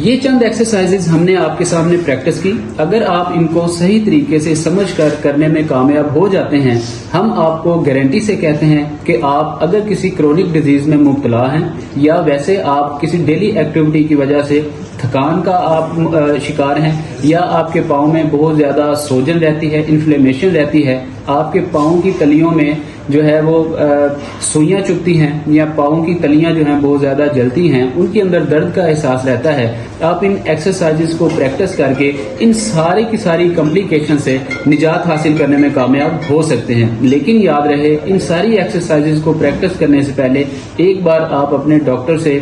یہ چند ایکسرسائزز ہم نے آپ کے سامنے پریکٹس کی. اگر آپ ان کو صحیح طریقے سے سمجھ کر کرنے میں کامیاب ہو جاتے ہیں, ہم آپ کو گارنٹی سے کہتے ہیں کہ آپ اگر کسی کرونک ڈیزیز میں مبتلا ہیں یا ویسے آپ کسی ڈیلی ایکٹیویٹی کی وجہ سے تھکان کا آپ شکار ہیں, یا آپ کے پاؤں میں بہت زیادہ سوجن رہتی ہے, انفلیمیشن رہتی ہے, آپ کے پاؤں کی تلیوں میں جو ہے وہ سوئیاں چبھتی ہیں یا پاؤں کی تلیاں جو ہیں بہت زیادہ جلتی ہیں, ان کے اندر درد کا احساس رہتا ہے, آپ ان ایکسرسائزز کو پریکٹس کر کے ان ساری کی ساری کمپلیکیشن سے نجات حاصل کرنے میں کامیاب ہو سکتے ہیں. لیکن یاد رہے, ان ساری ایکسرسائزز کو پریکٹس کرنے سے پہلے ایک بار آپ اپنے ڈاکٹر سے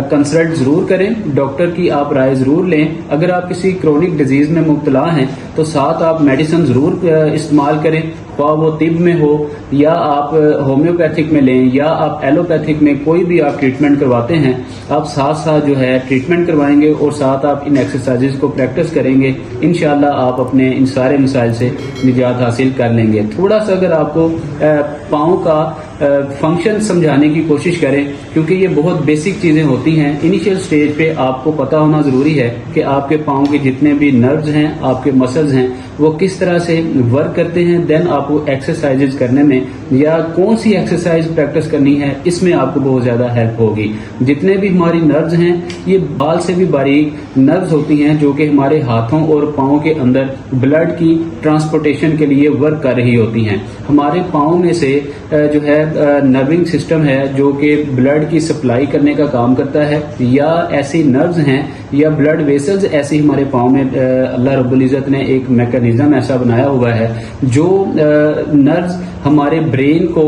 کنسلٹ ضرور کریں, ڈاکٹر کی آپ رائے ضرور لیں. اگر آپ کسی کرونک ڈیزیز میں مبتلا ہیں تو ساتھ آپ میڈیسن ضرور استعمال کریں, خواہ وہ طب میں ہو یا آپ ہومیوپیتھک میں لیں یا آپ ایلوپیتھک میں کوئی بھی آپ ٹریٹمنٹ کرواتے ہیں, آپ ساتھ ساتھ جو ہے ٹریٹمنٹ کروائیں گے اور ساتھ آپ ان ایکسرسائزز کو پریکٹس کریں گے. انشاءاللہ آپ اپنے ان سارے مسائل سے نجات حاصل کر لیں گے. تھوڑا سا اگر آپ کو پاؤں کا فنکشن سمجھانے کی کوشش کریں, کیونکہ یہ بہت بیسک چیزیں ہوتی ہیں. انیشیل سٹیج پہ آپ کو پتہ ہونا ضروری ہے کہ آپ کے پاؤں کے جتنے بھی نروز ہیں, آپ کے مسلز ہیں, وہ کس طرح سے ورک کرتے ہیں. دین آپ کو ایکسرسائزز کرنے میں یا کون سی ایکسرسائز پریکٹس کرنی ہے, اس میں آپ کو بہت زیادہ ہیلپ ہوگی. جتنے بھی ہماری نروز ہیں یہ بال سے بھی باریک نروز ہوتی ہیں جو کہ ہمارے ہاتھوں اور پاؤں کے اندر بلڈ کی ٹرانسپورٹیشن کے لیے ورک کر رہی ہوتی ہیں. ہمارے پاؤں میں سے جو ہے نرونگ سسٹم ہے جو کہ بلڈ کی سپلائی کرنے کا کام کرتا ہے, یا ایسی نروز ہیں یا بلڈ ویسلز ایسی ہمارے پاؤں میں اللہ رب العزت نے ایک میکانزم ایسا بنایا ہوا ہے جو نروز ہمارے برین کو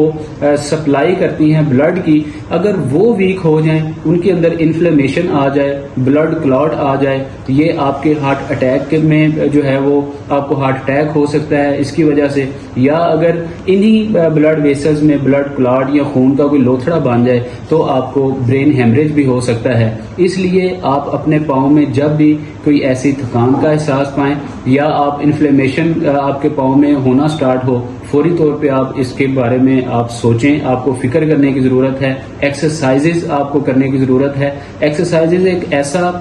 سپلائی کرتی ہیں بلڈ کی. اگر وہ ویک ہو جائیں, ان کے اندر انفلیمیشن آ جائے, بلڈ کلاٹ آ جائے, یہ آپ کے ہارٹ اٹیک میں جو ہے وہ آپ کو ہارٹ اٹیک ہو سکتا ہے اس کی وجہ سے. یا اگر انہی بلڈ ویسلز میں بلڈ کلاٹ یا خون کا کوئی لوتھڑا بن جائے تو آپ کو برین ہیمریج بھی ہو سکتا ہے. اس لیے آپ اپنے پاؤں میں جب بھی کوئی ایسی تھکان کا احساس پائیں یا آپ انفلیمیشن آپ کے پاؤں میں ہونا سٹارٹ ہو, فوری طور پہ آپ اس کے بارے میں آپ سوچیں. آپ کو فکر کرنے کی ضرورت ہے, ایکسرسائزز آپ کو کرنے کی ضرورت ہے. ایکسرسائزز ایک ایسا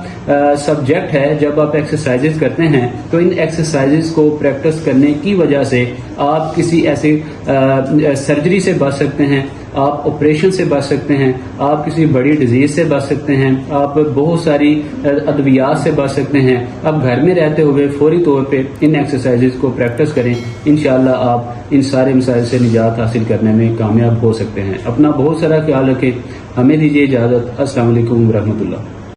سبجیکٹ ہے, جب آپ ایکسرسائزز کرتے ہیں تو ان ایکسرسائزز کو پریکٹس کرنے کی وجہ سے آپ کسی ایسے سرجری سے بچ سکتے ہیں, آپ آپریشن سے بچ سکتے ہیں, آپ کسی بڑی ڈیزیز سے بچ سکتے ہیں, آپ بہت ساری ادویات سے بچ سکتے ہیں. آپ گھر میں رہتے ہوئے فوری طور پہ ان ایکسرسائزز کو پریکٹس کریں. انشاءاللہ آپ ان سارے مسائل سے نجات حاصل کرنے میں کامیاب ہو سکتے ہیں. اپنا بہت سارا خیال رکھیں. ہمیں دیجیے اجازت. السلام علیکم ورحمۃ اللہ.